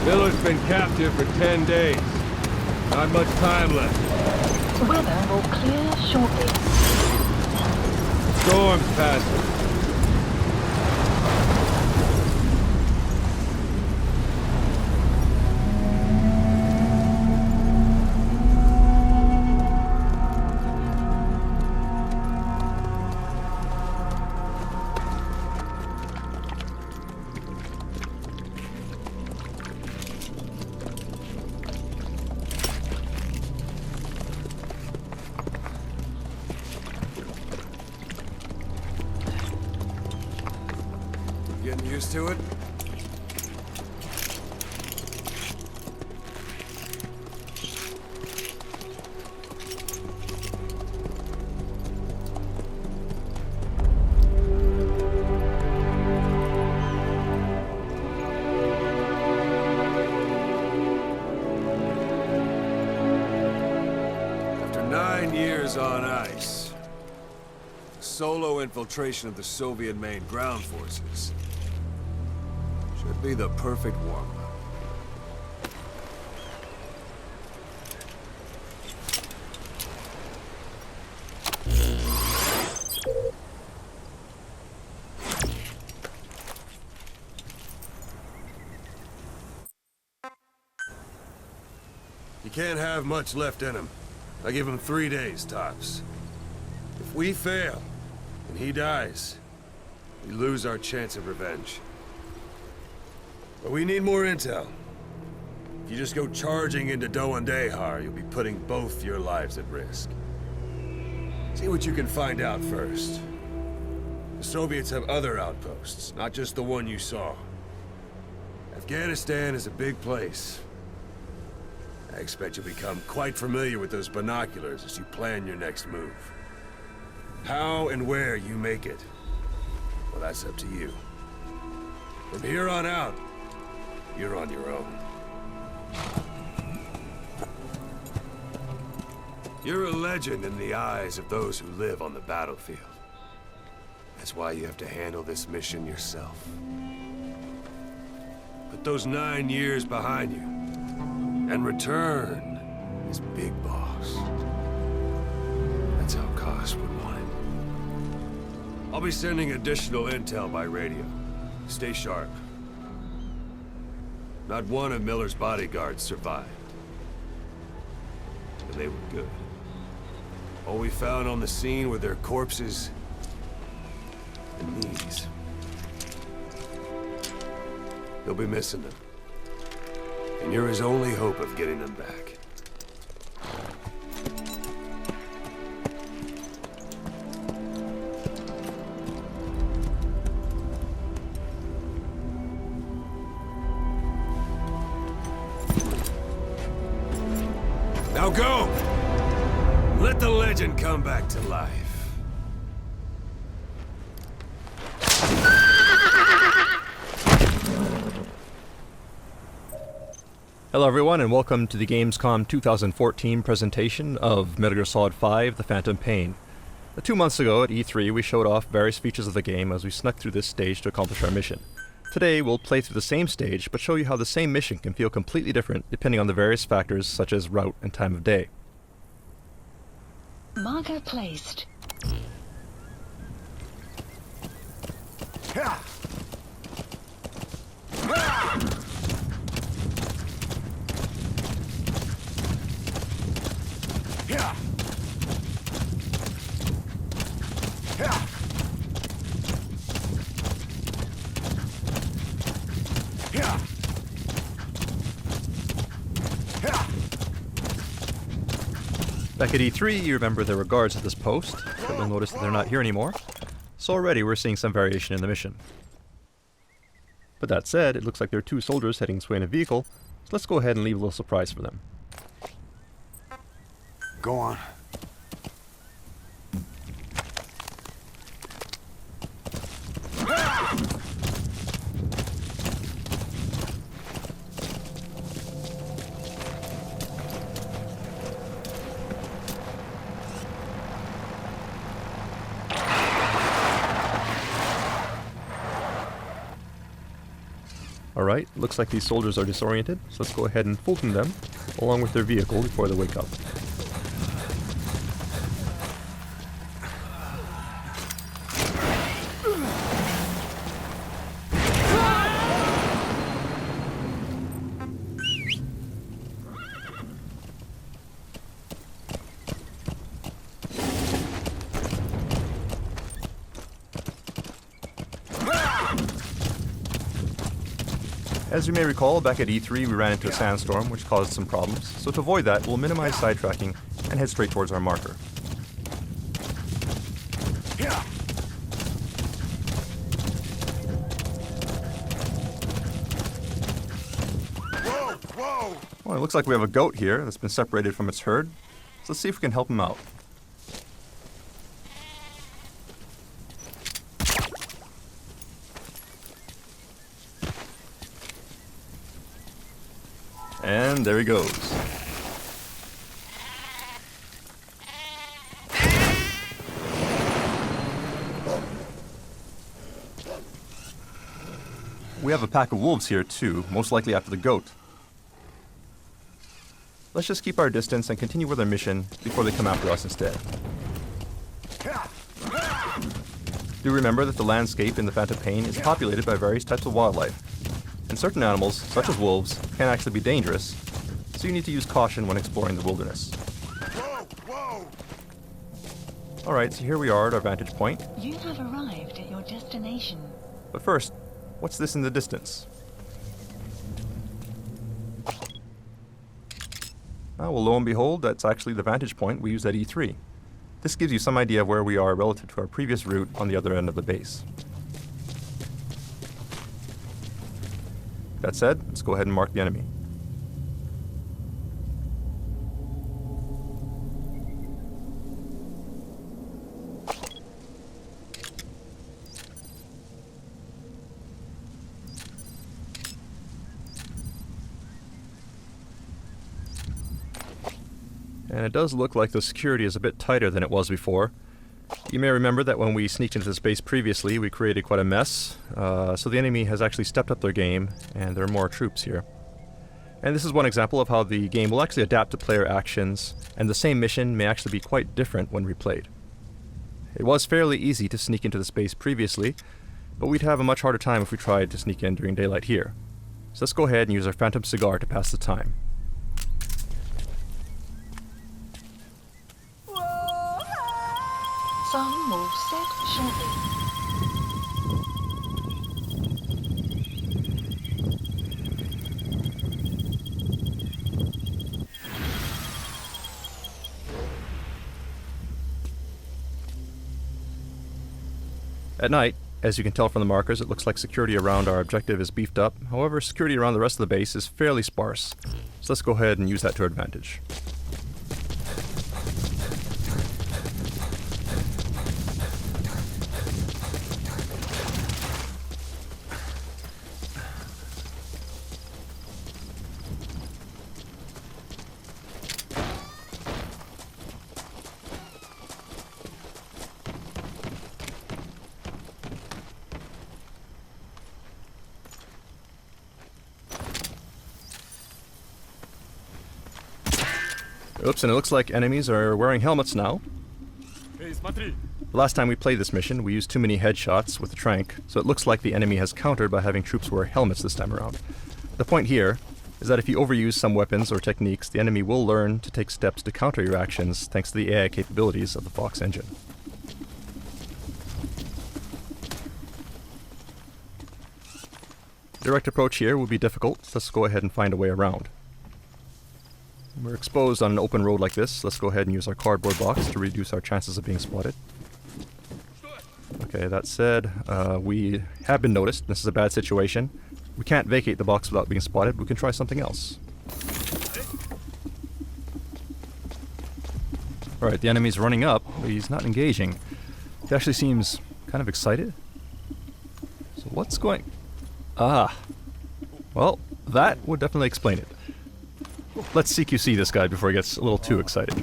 Miller's been captive for 10 days. Not much time left. Weather will clear shortly. Storm's passing. Getting used to it? After 9 years on ice, solo infiltration of the Soviet main ground forces should be the perfect warm-up. You can't have much left in him. I give him 3 days, tops. If we fail, and he dies, we lose our chance of revenge. But we need more intel. If you just go charging into Doandehar, you'll be putting both your lives at risk. See what you can find out first. The Soviets have other outposts, not just the one you saw. Afghanistan is a big place. I expect you'll become quite familiar with those binoculars as you plan your next move. How and where you make it, well, that's up to you. From here on out, you're on your own. You're a legend in the eyes of those who live on the battlefield. That's why you have to handle this mission yourself. Put those 9 years behind you, and return as Big Boss. That's how Koss would want it. I'll be sending additional intel by radio. Stay sharp. Not one of Miller's bodyguards survived. But they were good. All we found on the scene were their corpses and knees. You'll be missing them. And you're his only hope of getting them back. Now go! Let the legend come back to life. Hello everyone and welcome to the Gamescom 2014 presentation of Metal Gear Solid 5: The Phantom Pain. 2 months ago at E3 we showed off various features of the game as we snuck through this stage to accomplish our mission. Today we'll play through the same stage but show you how the same mission can feel completely different depending on the various factors such as route and time of day. Marker placed. Back at E3, you remember there were guards at this post, but you'll notice that they're not here anymore, so already we're seeing some variation in the mission. But that said, it looks like there are 2 soldiers heading this way in a vehicle, so let's go ahead and leave a little surprise for them. Go on. Alright, looks like these soldiers are disoriented, so let's go ahead and fulton them, along with their vehicle before they wake up. As you may recall, back at E3 we ran into a sandstorm which caused some problems, so to avoid that we'll minimize sidetracking and head straight towards our marker. Well, it looks like we have a goat here that's been separated from its herd, so let's see if we can help him out. And there he goes. We have a pack of wolves here too, most likely after the goat. Let's just keep our distance and continue with our mission before they come after us instead. Do remember that the landscape in the Phantom Pain is populated by various types of wildlife. And certain animals, such as wolves, can actually be dangerous, so you need to use caution when exploring the wilderness. Alright, so here we are at our vantage point. You have arrived at your destination. But first, what's this in the distance? Well, lo and behold, that's actually the vantage point we used at E3. This gives you some idea of where we are relative to our previous route on the other end of the base. That said, let's go ahead and mark the enemy. And it does look like the security is a bit tighter than it was before. You may remember that when we sneaked into this base previously, we created quite a mess, so the enemy has actually stepped up their game, and there are more troops here. And this is one example of how the game will actually adapt to player actions, and the same mission may actually be quite different when replayed. It was fairly easy to sneak into the space previously, but we'd have a much harder time if we tried to sneak in during daylight here. So let's go ahead and use our Phantom Cigar to pass the time. Some will set shortly. At night, as you can tell from the markers, it looks like security around our objective is beefed up. However, security around the rest of the base is fairly sparse. So let's go ahead and use that to our advantage. Oops, and it looks like enemies are wearing helmets now. The last time we played this mission, we used too many headshots with the trank, so it looks like the enemy has countered by having troops wear helmets this time around. The point here is that if you overuse some weapons or techniques, the enemy will learn to take steps to counter your actions thanks to the AI capabilities of the Fox engine. Direct approach here will be difficult, so let's go ahead and find a way around. We're exposed on an open road like this. Let's go ahead and use our cardboard box to reduce our chances of being spotted. Okay, that said, we have been noticed. This is a bad situation. We can't vacate the box without being spotted. We can try something else. Alright, the enemy's running up, but he's not engaging. He actually seems kind of excited. So what's going... Ah. Well, that would definitely explain it. Let's CQC this guy before he gets a little too excited.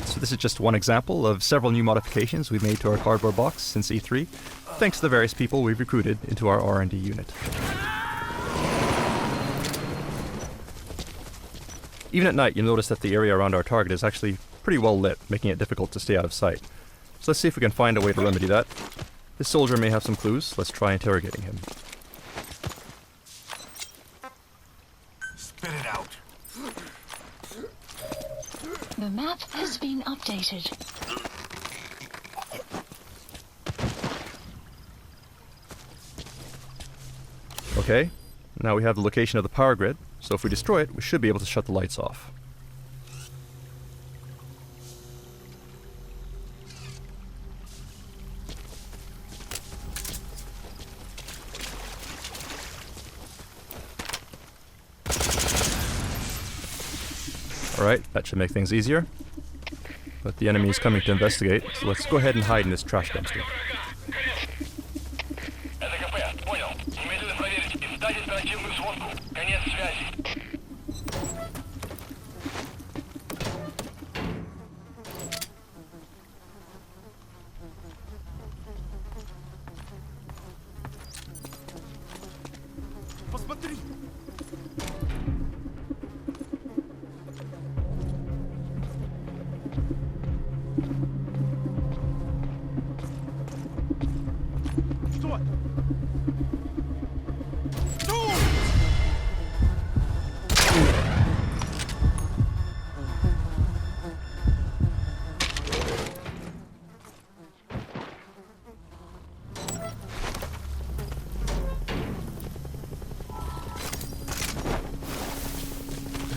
So this is just one example of several new modifications we've made to our cardboard box since E3. thanks to the various people we've recruited into our R&D unit. Even at night, you'll notice that the area around our target is actually pretty well lit, making it difficult to stay out of sight. So let's see if we can find a way to remedy that. This soldier may have some clues. Let's try interrogating him. Spit it out. The map has been updated. Okay, now we have the location of the power grid, so if we destroy it, we should be able to shut the lights off. Alright, that should make things easier. But the enemy is coming to investigate, so let's go ahead and hide in this trash dumpster.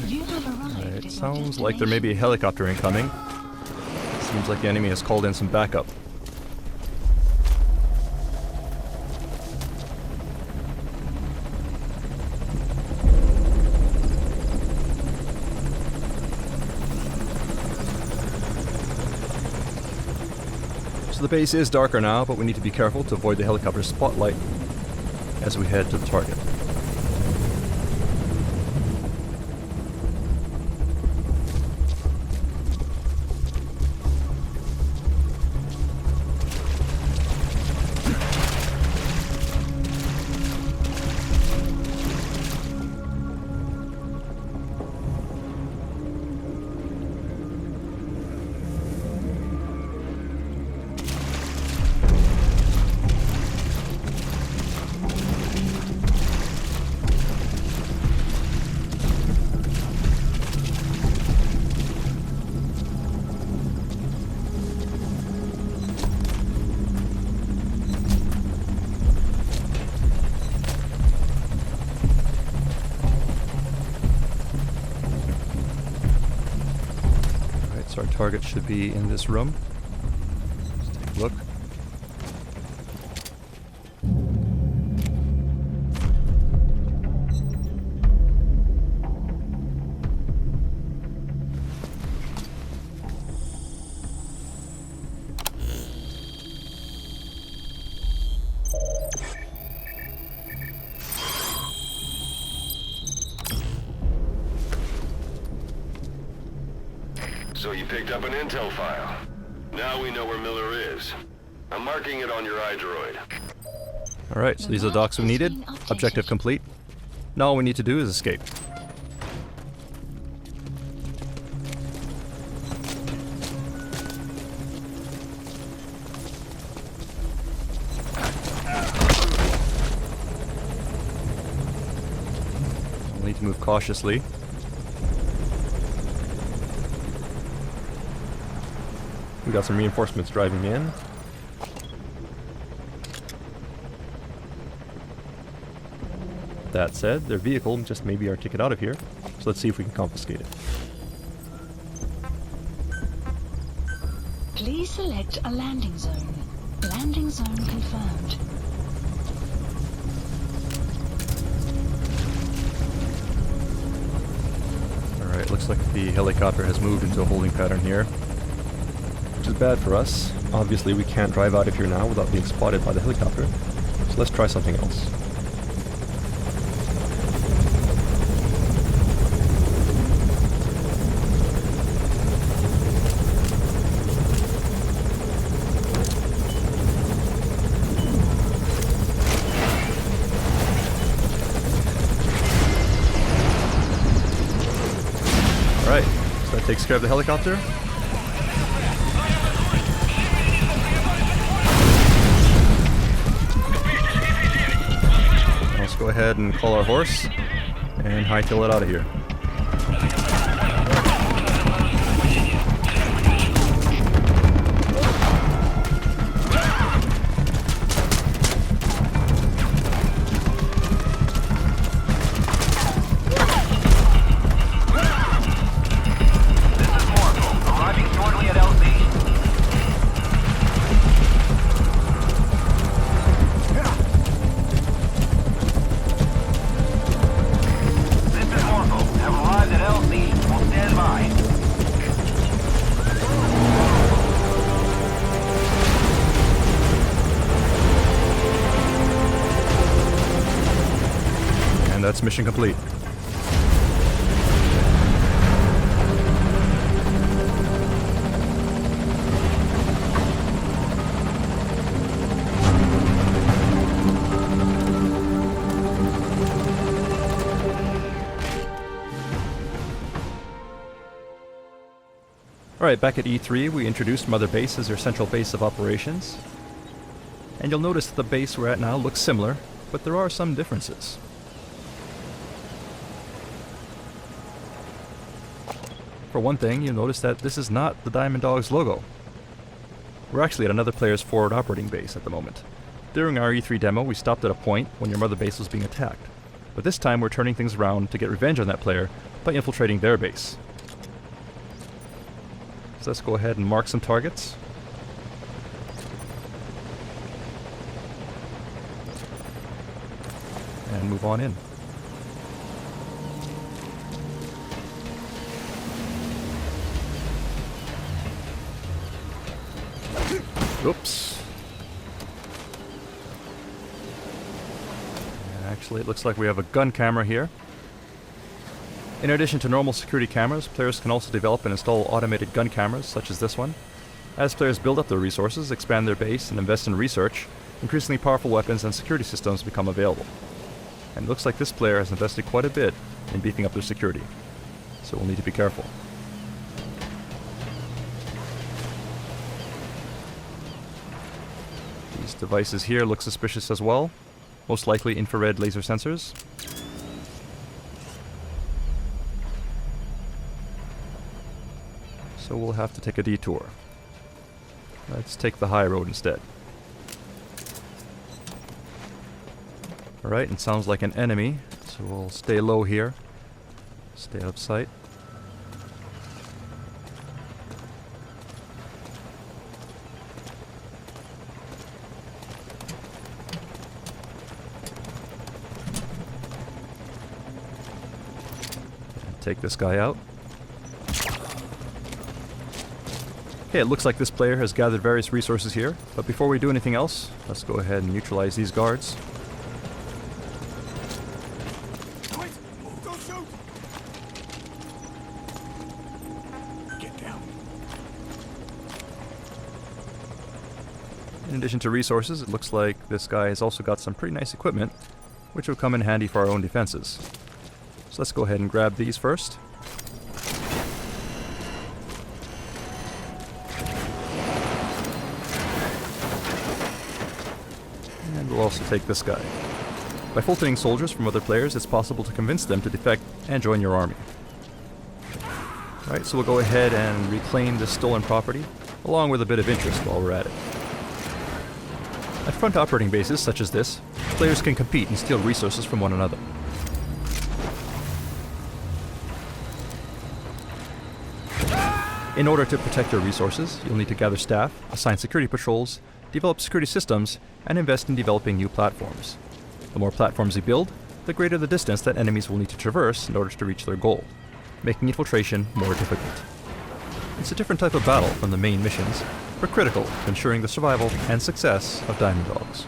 You have arrived at It your sounds like there may be a helicopter incoming. Seems like the enemy has called in some backup. So the base is darker now, but we need to be careful to avoid the helicopter's spotlight as we head to the target. So our target should be in this room. Let's take a look. So you picked up an intel file. Now we know where Miller is. I'm marking it on your iDroid. Alright, so these are the docs we needed. Objective complete. Now all we need to do is escape. We'll need to move cautiously. We got some reinforcements driving in. That said, their vehicle just may be our ticket out of here, so let's see if we can confiscate it. Please select a landing zone. Landing zone confirmed. Alright, looks like the helicopter has moved into a holding pattern here, which is bad for us. Obviously we can't drive out of here now without being spotted by the helicopter, so let's try something else. takes care of the helicopter. Let's go ahead and call our horse and hightail it out of here. And that's mission complete. Alright, back at E3 we introduced Mother Base as our central base of operations. And you'll notice that the base we're at now looks similar, but there are some differences. For one thing, you'll notice that this is not the Diamond Dogs logo. We're actually at another player's forward operating base at the moment. During our E3 demo, we stopped at a point when your Mother Base was being attacked. But this time we're turning things around to get revenge on that player by infiltrating their base. So let's go ahead and mark some targets. And move on in. Oops. Actually, it looks like we have a gun camera here. In addition to normal security cameras, players can also develop and install automated gun cameras, such as this one. As players build up their resources, expand their base, and invest in research, increasingly powerful weapons and security systems become available. And it looks like this player has invested quite a bit in beefing up their security, so we'll need to be careful. These devices here look suspicious as well, most likely infrared laser sensors. So we'll have to take a detour. Let's take the high road instead. Alright, and sounds like an enemy, so we'll stay low here. Stay out of sight. Take this guy out. Okay, it looks like this player has gathered various resources here, but before we do anything else, let's go ahead and neutralize these guards. Wait! Don't shoot! Get down. In addition to resources, it looks like this guy has also got some pretty nice equipment, which will come in handy for our own defenses. So let's go ahead and grab these first. And we'll also take this guy. By filtering soldiers from other players, it's possible to convince them to defect and join your army. Alright, so we'll go ahead and reclaim this stolen property, along with a bit of interest while we're at it. At front operating bases such as this, players can compete and steal resources from one another. In order to protect your resources, you'll need to gather staff, assign security patrols, develop security systems, and invest in developing new platforms. The more platforms you build, the greater the distance that enemies will need to traverse in order to reach their goal, making infiltration more difficult. It's a different type of battle from the main missions, but critical to ensuring the survival and success of Diamond Dogs.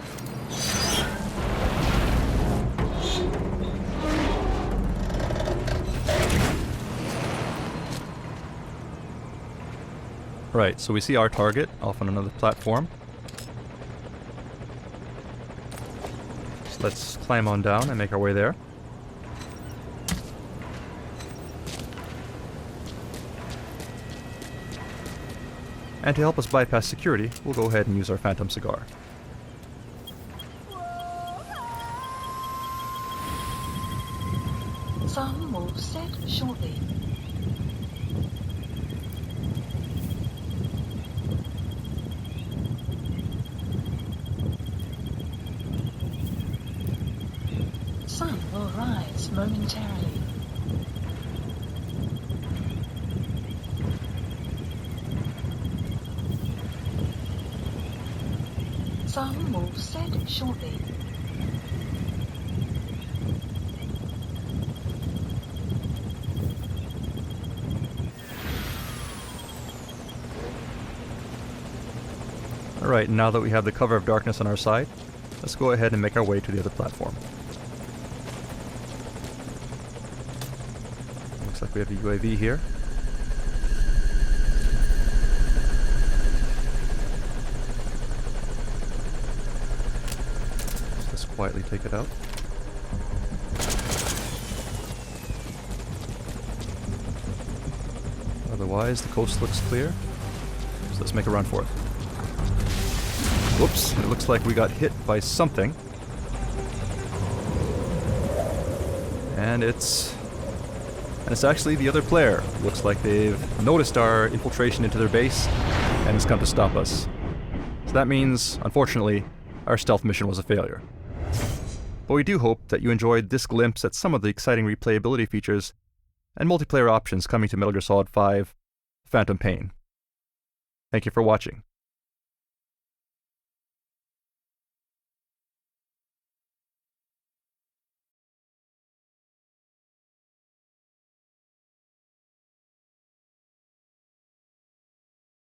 Right, so we see our target off on another platform. So let's climb on down and make our way there. And to help us bypass security, we'll go ahead and use our Phantom cigar. Sun will set shortly. Sun will rise momentarily. Sun will set shortly. Alright, now that we have the cover of darkness on our side, let's go ahead and make our way to the other platform. Looks like we have a UAV here. Let's just quietly take it out. Otherwise, the coast looks clear. So let's make a run for it. Whoops, it looks like we got hit by something. And it's actually the other player. Looks like they've noticed our infiltration into their base and has come to stop us. So that means, unfortunately, our stealth mission was a failure. But we do hope that you enjoyed this glimpse at some of the exciting replayability features and multiplayer options coming to Metal Gear Solid 5: Phantom Pain. Thank you for watching.